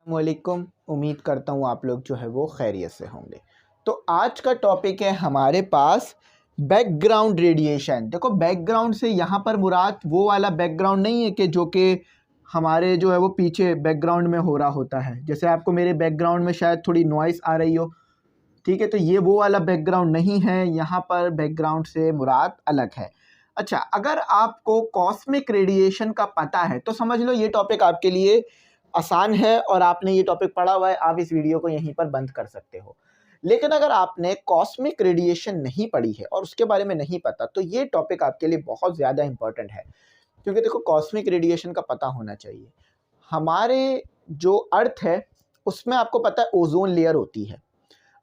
वालेकुम। उम्मीद करता हूँ आप लोग जो है वो खैरियत से होंगे। तो आज का टॉपिक है हमारे पास बैकग्राउंड रेडिएशन। देखो बैकग्राउंड से यहाँ पर मुराद वो वाला बैकग्राउंड नहीं है कि जो कि हमारे जो है वो पीछे बैकग्राउंड में हो रहा होता है। जैसे आपको मेरे बैकग्राउंड में शायद थोड़ी नॉइस आ रही हो, ठीक है, तो ये वो वाला बैकग्राउंड नहीं है। यहाँ पर बैकग्राउंड से मुराद अलग है। अच्छा, अगर आपको कॉस्मिक रेडिएशन का पता है तो समझ लो ये टॉपिक आपके लिए आसान है और आपने ये टॉपिक पढ़ा हुआ है, आप इस वीडियो को यहीं पर बंद कर सकते हो। लेकिन अगर आपने कॉस्मिक रेडिएशन नहीं पढ़ी है और उसके बारे में नहीं पता तो ये टॉपिक आपके लिए बहुत ज़्यादा इंपॉर्टेंट है, क्योंकि देखो कॉस्मिक रेडिएशन का पता होना चाहिए। हमारे जो अर्थ है उसमें आपको पता है ओजोन लेयर होती है।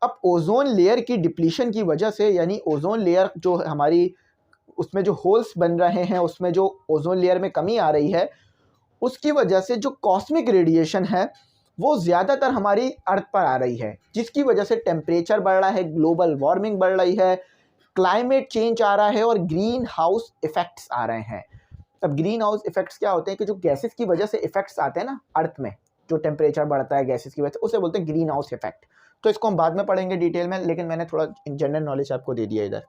अब ओजोन लेयर की डिप्लीशन की वजह से, यानी ओजोन लेयर जो हमारी उसमें जो होल्स बन रहे हैं उसमें जो ओजोन लेयर में कमी आ रही है, उसकी वजह से जो कॉस्मिक रेडिएशन है वो ज़्यादातर हमारी अर्थ पर आ रही है, जिसकी वजह से टेम्परेचर बढ़ रहा है, ग्लोबल वार्मिंग बढ़ रही है, क्लाइमेट चेंज आ रहा है और ग्रीन हाउस इफेक्ट्स आ रहे हैं। अब ग्रीन हाउस इफेक्ट्स क्या होते हैं कि जो गैसेस की वजह से इफेक्ट्स आते हैं ना अर्थ में, जो टेम्परेचर बढ़ता है गैसेस की वजह से, उसे बोलते हैं ग्रीन हाउस इफेक्ट। तो इसको हम बाद में पढ़ेंगे डिटेल में, लेकिन मैंने थोड़ा जनरल नॉलेज आपको दे दिया इधर।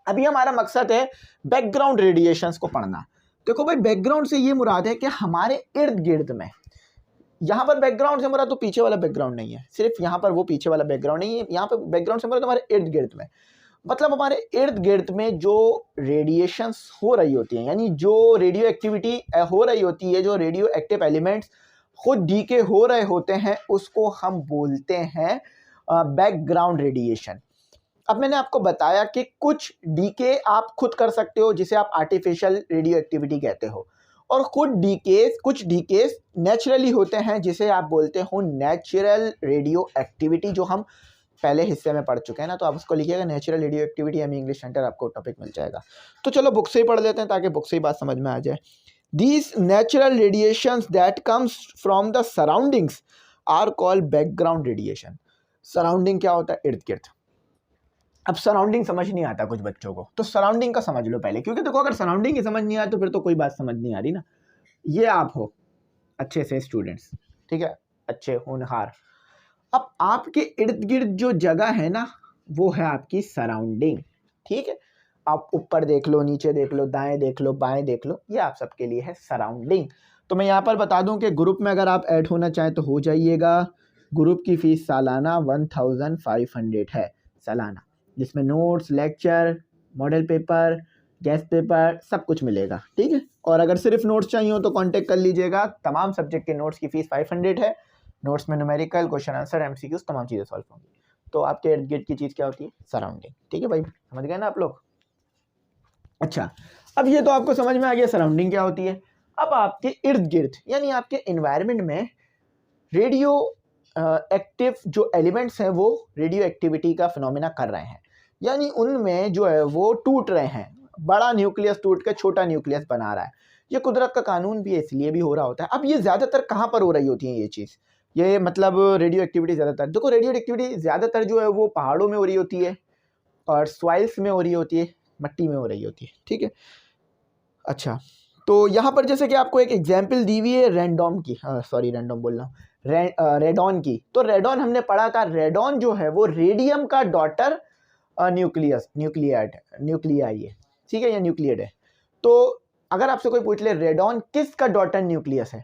अभी हमारा मकसद है बैकग्राउंड रेडिएशंस को पढ़ना। देखो भाई, बैकग्राउंड से ये मुराद है कि हमारे इर्द गिर्द में, यहाँ पर बैकग्राउंड से मुराद तो पीछे वाला बैकग्राउंड नहीं है, सिर्फ यहाँ पर वो पीछे वाला बैकग्राउंड नहीं है, यहाँ पर बैकग्राउंड से मुराद हमारे इर्द गिर्द में, मतलब हमारे इर्द गिर्द में जो रेडिएशंस हो रही होती हैं, यानी जो रेडियो एक्टिविटी हो रही होती है, जो रेडियो एक्टिव एलिमेंट्स खुद डीके हो रहे होते हैं, उसको हम बोलते हैं बैकग्राउंड रेडिएशन। अब मैंने आपको बताया कि कुछ डीके आप खुद कर सकते हो, जिसे आप आर्टिफिशियल रेडियो एक्टिविटी कहते हो, और कुछ डीकेस नेचुरली होते हैं, जिसे आप बोलते हो नेचुरल रेडियो एक्टिविटी, जो हम पहले हिस्से में पढ़ चुके हैं ना। तो आप उसको लिखिएगा natural radioactivity, M English centre, आपको टॉपिक मिल जाएगा। तो चलो बुक से ही पढ़ लेते हैं ताकि बुक से ही बात समझ में आ जाए। These natural radiations that comes from the surroundings are called background radiation. Surrounding क्या होता है? इर्द गिर्द। अब सराउंडिंग समझ नहीं आता कुछ बच्चों को, तो सराउंडिंग का समझ लो पहले, क्योंकि देखो अगर सराउंडिंग ही समझ नहीं आए तो फिर तो कोई बात समझ नहीं आ रही ना। ये आप हो अच्छे से स्टूडेंट्स, ठीक है, अच्छे होनहार। अब आपके इर्द गिर्द जो जगह है ना, वो है आपकी सराउंडिंग, ठीक है। आप ऊपर देख लो, नीचे देख लो, दाएं देख लो, बाएं देख लो, ये आप सबके लिए है सराउंडिंग। तो मैं यहाँ पर बता दूं कि ग्रुप में अगर आप ऐड होना चाहें तो हो जाइएगा। ग्रुप की फीस सालाना 1500 है सालाना, जिसमें notes, lecture, model paper, guest paper सब कुछ मिलेगा, ठीक है। और अगर सिर्फ नोट्स चाहिए हो तो कांटेक्ट कर लीजिएगा। तमाम सब्जेक्ट के नोट्स की फीस 500 है। नोट्स में न्यूमेरिकल, क्वेश्चन आंसर, एमसीक्यूज, तमाम चीज़ें सॉल्व होंगी। तो आपके इर्द गिर्द की चीज़ क्या होती है? सराउंडिंग, ठीक है भाई, समझ गए ना आप लोग? अच्छा, अब ये तो आपको समझ में आ गया सराउंडिंग क्या होती है। अब आपके इर्द गिर्द यानी आपके इन्वायरमेंट में रेडियो एक्टिव जो एलिमेंट्स हैं वो रेडियो एक्टिविटी का फिनोमिना कर रहे हैं, यानी उनमें जो है वो टूट रहे हैं। बड़ा न्यूक्लियस टूट कर छोटा न्यूक्लियस बना रहा है। ये कुदरत का कानून भी है, इसलिए भी हो रहा होता है। अब ये ज़्यादातर कहाँ पर हो रही होती है ये चीज़, ये मतलब रेडियो एक्टिविटी ज़्यादातर, देखो रेडियो एक्टिविटी ज़्यादातर जो है वो पहाड़ों में हो रही होती है और सॉइल्स में हो रही होती है, मिट्टी में हो रही होती है, ठीक है। अच्छा, तो यहाँ पर जैसे कि आपको एक एग्जाम्पल दी हुई है रैंडम की, सॉरी रैंडम बोल रहा हूँ, रेडॉन की। तो रेडॉन हमने पढ़ा था, रेडॉन जो है वो रेडियम का डॉटर न्यूक्लियाई है, ठीक है, या न्यूक्लियड है। तो अगर आपसे कोई पूछ ले रेडॉन किसका डॉटर न्यूक्लियस है,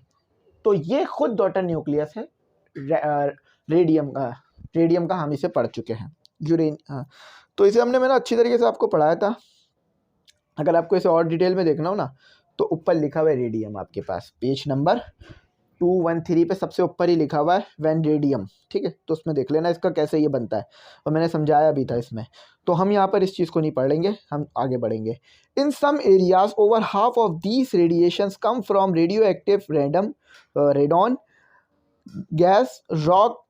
तो ये खुद डॉटर न्यूक्लियस है रेडियम का। रेडियम का हम इसे पढ़ चुके हैं, तो इसे हमने मैंने अच्छी तरीके से आपको पढ़ाया था। अगर आपको इसे और डिटेल में देखना हो ना तो ऊपर लिखा हुआ है रेडियम, आपके पास पेज नंबर 213 पे सबसे ऊपर ही लिखा हुआ है वैन रेडियम, ठीक है। तो उसमें देख लेना इसका कैसे ये बनता है, और मैंने समझाया भी था इसमें। तो हम यहाँ पर इस चीज़ को नहीं पढ़ेंगे, हम आगे बढ़ेंगे। In some areas over half of these radiations come from radio active radon gas, rock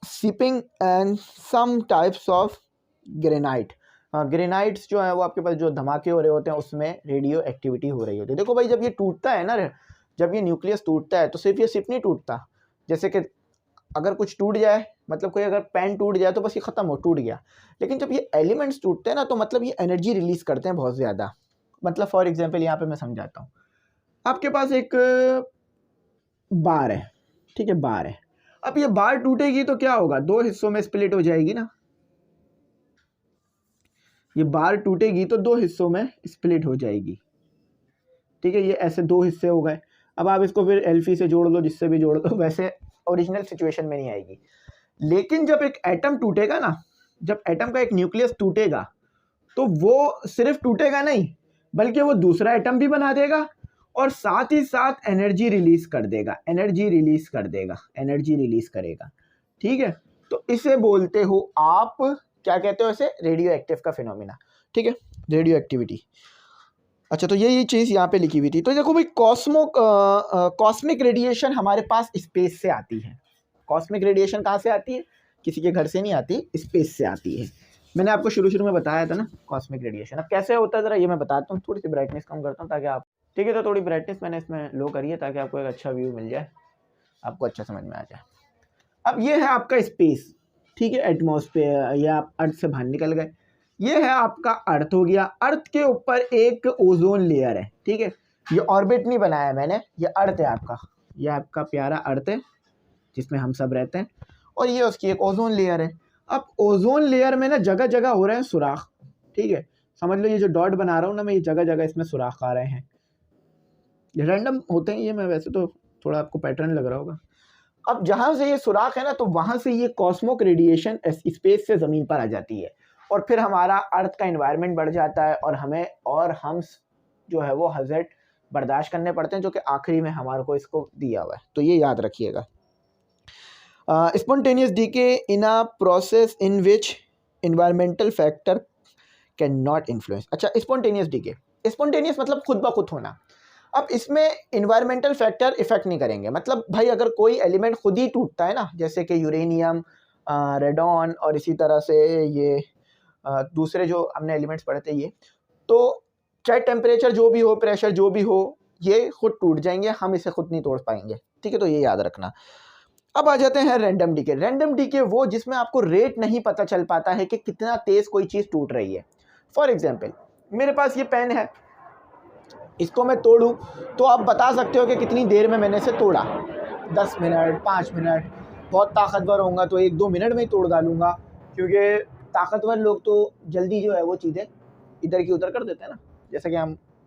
seeping and some types of granite. Granites जो है वो आपके पास जो धमाके हो रहे होते हैं उसमें रेडियो एक्टिविटी हो रही होती है। देखो भाई, जब ये टूटता है ना, जब ये न्यूक्लियस टूटता है तो सिर्फ ये सिप नहीं टूटता। जैसे कि अगर कुछ टूट जाए, मतलब कोई अगर पेन टूट जाए तो बस ये ख़त्म हो, टूट गया। लेकिन जब ये एलिमेंट्स टूटते हैं ना तो मतलब ये एनर्जी रिलीज करते हैं बहुत ज़्यादा। मतलब फॉर एग्जांपल यहाँ पे मैं समझाता हूँ। आपके पास एक बार है, ठीक है, बार है, अब ये बार टूटेगी तो क्या होगा, दो हिस्सों में स्प्लिट हो जाएगी ना, ये बार टूटेगी तो दो हिस्सों में स्प्लिट हो जाएगी, ठीक है। ये ऐसे दो हिस्से हो गए। अब आप इसको फिर एल्फी से जोड़ दो, जिससे भी जोड़ दो, वैसे ओरिजिनल सिचुएशन में नहीं आएगी। लेकिन जब एक एटम टूटेगा ना, जब एटम का एक न्यूक्लियस टूटेगा तो वो सिर्फ टूटेगा नहीं, बल्कि वो दूसरा एटम भी बना देगा और साथ ही साथ एनर्जी रिलीज कर देगा, एनर्जी रिलीज कर देगा, एनर्जी रिलीज करेगा, ठीक है। तो इसे बोलते हो आप, क्या कहते हो इसे, रेडियो एक्टिव का फिनोमिना, ठीक है, रेडियो एक्टिविटी। अच्छा, तो ये चीज़ यहाँ पे लिखी हुई थी। तो देखो भाई, कॉस्मिक रेडिएशन हमारे पास स्पेस से आती है। कॉस्मिक रेडिएशन कहाँ से आती है, किसी के घर से नहीं आती, स्पेस से आती है। मैंने आपको शुरू में बताया था ना कॉस्मिक रेडिएशन। अब कैसे होता है ज़रा ये मैं बताता हूँ। थोड़ी सी ब्राइटनेस कम करता हूँ ताकि आप, ठीक है, तो थोड़ी ब्राइटनेस मैंने इसमें लो करी है ताकि आपको एक अच्छा व्यू मिल जाए, आपको अच्छा समझ में आ जाए। अब ये है आपका स्पेस, ठीक है, एटमॉस्फेयर, या आप अर्थ से बाहर निकल गए। ये है आपका अर्थ हो गया। अर्थ के ऊपर एक ओजोन लेयर है, ठीक है। ये ऑर्बिट नहीं बनाया मैंने, ये अर्थ है आपका, ये आपका प्यारा अर्थ है जिसमें हम सब रहते हैं, और ये उसकी एक ओजोन लेयर है। अब ओजोन लेयर में ना जगह जगह हो रहे हैं सुराख, ठीक है। समझ लो ये जो डॉट बना रहा हूँ ना मैं, ये जगह जगह इसमें सुराख आ रहे हैं। ये रैंडम होते हैं ये, मैं वैसे तो थोड़ा आपको पैटर्न लग रहा होगा। अब जहाँ से ये सुराख है ना, तो वहाँ से ये कॉस्मिक रेडिएशन स्पेस से ज़मीन पर आ जाती है, और फिर हमारा अर्थ का एनवायरनमेंट बढ़ जाता है, और हम जो है वो हज़ार्ड बर्दाश्त करने पड़ते हैं, जो कि आखिरी में हमारे को इसको दिया हुआ है। तो ये याद रखिएगा। Spontaneous decay in a process in which environmental factor can not influence. अच्छा, स्पॉन्टेनियस डीके, स्पॉन्टेनियस मतलब खुद ब खुद होना। अब इसमें इन्वायरमेंटल फैक्टर इफेक्ट नहीं करेंगे। मतलब भाई अगर कोई एलिमेंट खुद ही टूटता है ना, जैसे कि यूरेनियम, रेडॉन, और इसी तरह से ये दूसरे जो हमने एलिमेंट्स पढ़े थे, ये तो चाहे टेम्परेचर जो भी हो, प्रेशर जो भी हो, ये खुद टूट जाएंगे, हम इसे खुद नहीं तोड़ पाएंगे, ठीक है। तो ये याद रखना। अब आ जाते हैं रैंडम डीके। रैंडम डीके वो जिसमें आपको रेट नहीं पता चल पाता है कि कितना तेज कोई चीज़ टूट रही है। फॉर एग्जाम्पल, मेरे पास ये पेन है, इसको मैं तोड़ूं तो आप बता सकते हो कि कितनी देर में मैंने इसे तोड़ा, 10 मिनट, 5 मिनट। बहुत ताकतवर होऊंगा तो 1-2 मिनट में ही तोड़ डालूंगा, क्योंकि ताकतवर लोग तो जल्दी जो है वो चीज़ें इधर की उधर कर देते हैं ना, जैसा कि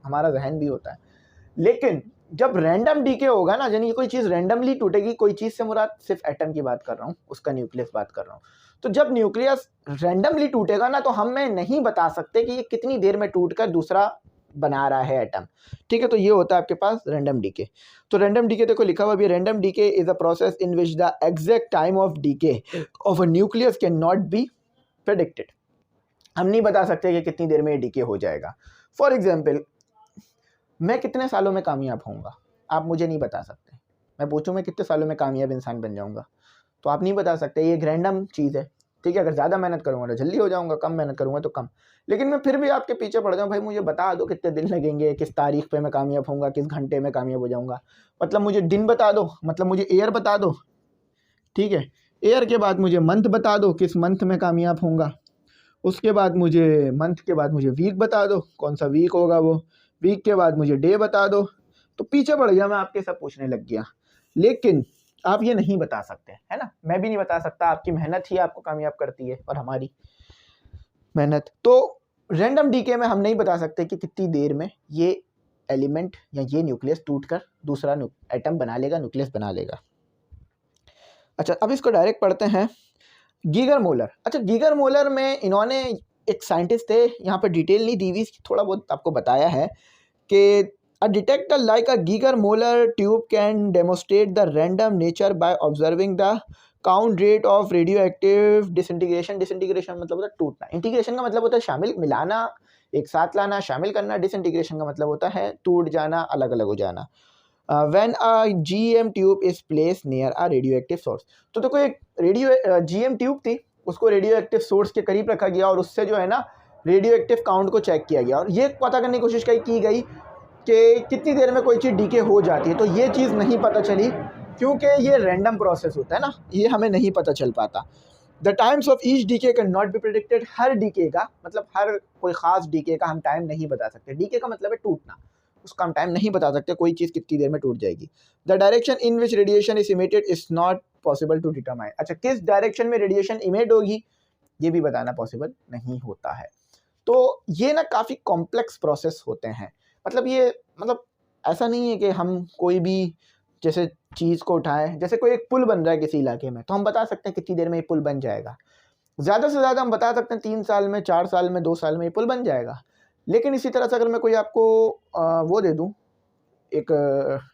हमारा जहन भी होता है। लेकिन जब रैंडम डीके होगा ना, यानी कोई चीज़ रैंडमली टूटेगी, कोई चीज़ से मुराद सिर्फ एटम की बात कर रहा हूँ, उसका न्यूक्लियस बात कर रहा हूँ। तो जब न्यूक्लियस रैंडमली टूटेगा ना, तो हमें नहीं बता सकते कि ये कितनी देर में टूटकर दूसरा बना रहा है एटम, ठीक है। तो ये होता है आपके पास रैंडम डीके। तो रैंडम डीके देखो लिखा हुआ भी, random decay is a process in which the exact time of decay of a nucleus can not be predicted. हम नहीं बता सकते कि कितनी देर में ये डीके हो जाएगा। फॉर एग्जाम्पल, मैं कितने सालों में कामयाब होऊंगा, आप मुझे नहीं बता सकते। मैं पूछूं मैं कितने सालों में कामयाब इंसान बन जाऊंगा, तो आप नहीं बता सकते। ये एक रैंडम चीज़ है, ठीक है। अगर ज़्यादा मेहनत करूंगा तो जल्दी हो जाऊंगा, कम मेहनत करूंगा तो कम। लेकिन मैं फिर भी आपके पीछे पड़ जाऊँ, भाई मुझे बता दो कितने दिन लगेंगे, किस तारीख पे मैं कामयाब होऊंगा, किस घंटे में कामयाब हो जाऊंगा। मतलब मुझे दिन बता दो, मतलब मुझे ईयर बता दो, ठीक है। ईयर के बाद मुझे मंथ बता दो, किस मंथ में कामयाब होऊंगा। उसके बाद मुझे मंथ के बाद मुझे वीक बता दो, कौन सा वीक होगा वो। वीक के बाद मुझे डे बता दो। तो पीछे पड़ गया मैं, आपके सब पूछने लग गया। लेकिन आप ये नहीं बता सकते, है ना। मैं भी नहीं बता सकता, आपकी मेहनत ही आपको कामयाब करती है, और हमारी मेहनत। तो रैंडम डीके में हम नहीं बता सकते कि कितनी देर में ये एलिमेंट या ये न्यूक्लियस टूटकर दूसरा एटम बना लेगा, न्यूक्लियस बना लेगा। अच्छा, अब इसको डायरेक्ट पढ़ते हैं। Geiger molar. अच्छा, गीगर मोलर में इन्होंने, एक साइंटिस्ट थे, यहाँ पर डिटेल नहीं दी हुई, थोड़ा बहुत आपको बताया है कि a detector like a Geiger Muller tube can demonstrate the random nature by observing the count rate of radio active disintegration. Disintegration मतलब होता है टूटना, इंटीग्रेशन का मतलब होता है शामिल, मिलाना, एक साथ लाना, शामिल करना। डिसइंटीग्रेशन का मतलब होता है टूट जाना, अलग अलग हो जाना। when a GM tube is placed near a radioactive source। तो देखो एक GM ट्यूब थी, उसको रेडियो एक्टिव सोर्स के करीब रखा गया, और उससे जो है ना रेडियो एक्टिव काउंट को चेक किया गया, और ये पता करने की कोशिश की गई कि कितनी देर में कोई चीज़ डीके हो जाती है। तो ये चीज़ नहीं पता चली, क्योंकि ये रैंडम प्रोसेस होता है ना, ये हमें नहीं पता चल पाता। The times of each decay can not be predicted. हर डीके का मतलब हर कोई ख़ास डीके का हम टाइम नहीं बता सकते। डीके का मतलब है टूटना, उसका हम टाइम नहीं बता सकते, कोई चीज़ कितनी देर में टूट जाएगी। The direction in which radiation is emitted is not possible to determine. अच्छा, किस डायरेक्शन में रेडिएशन इमिट होगी ये भी बताना पॉसिबल नहीं होता है। तो ये ना काफ़ी कॉम्प्लेक्स प्रोसेस होते हैं। मतलब ऐसा नहीं है कि हम कोई भी जैसे चीज़ को उठाएं, जैसे कोई एक पुल बन रहा है किसी इलाके में, तो हम बता सकते हैं कितनी देर में ये पुल बन जाएगा। ज़्यादा से ज़्यादा हम बता सकते हैं 3 साल में, 4 साल में, 2 साल में ये पुल बन जाएगा। लेकिन इसी तरह से अगर मैं कोई आपको वो दे दूँ, एक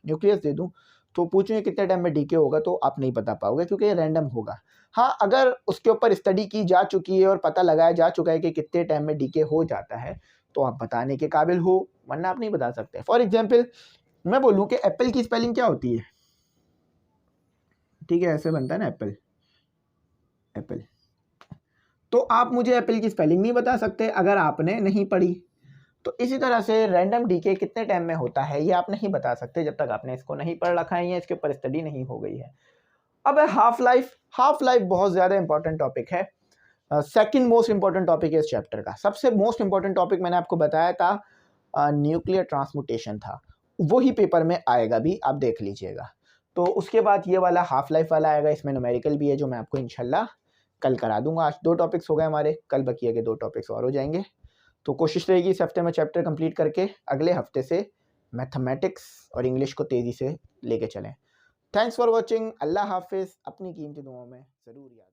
न्यूक्लियस दे दूँ, तो पूछूँ कितने टाइम में डीके होगा, तो आप नहीं बता पाओगे क्योंकि ये रैंडम होगा। हाँ, अगर उसके ऊपर स्टडी की जा चुकी है और पता लगाया जा चुका है कि कितने टाइम में डीके हो जाता है, तो आप बताने के काबिल हो, वरना आप नहीं बता सकते। फॉर एग्जाम्पल मैं बोलूँ कि एप्पल की स्पेलिंग क्या होती है, ठीक है, ऐसे बनता है ना एप्पल, एप्पल। तो आप मुझे एप्पल की स्पेलिंग नहीं बता सकते अगर आपने नहीं पढ़ी। तो इसी तरह से रैंडम डीके कितने टाइम में होता है ये आप नहीं बता सकते जब तक आपने इसको नहीं पढ़ रखा है या इसके ऊपर स्टडी नहीं हो गई है। अब है हाफ लाइफ। हाफ लाइफ बहुत ज़्यादा इंपॉर्टेंट टॉपिक है, सेकंड मोस्ट इंपॉर्टेंट टॉपिक है इस चैप्टर का। सबसे मोस्ट इंपॉर्टेंट टॉपिक मैंने आपको बताया था न्यूक्लियर ट्रांसमुटेशन था, वही पेपर में आएगा भी, आप देख लीजिएगा। तो उसके बाद ये वाला हाफ लाइफ वाला आएगा, इसमें न्यूमेरिकल भी है जो मैं आपको इंशाल्लाह कल करा दूंगा। आज 2 टॉपिक्स हो गए हमारे, कल बकिया के 2 टॉपिक्स और हो जाएंगे। तो कोशिश रहेगी इस हफ्ते में चैप्टर कंप्लीट करके अगले हफ्ते से मैथमेटिक्स और इंग्लिश को तेज़ी से लेके चलें। Thanks for watching. अल्लाह हाफिज़। अपनी कीमती दुआओं में ज़रूर याद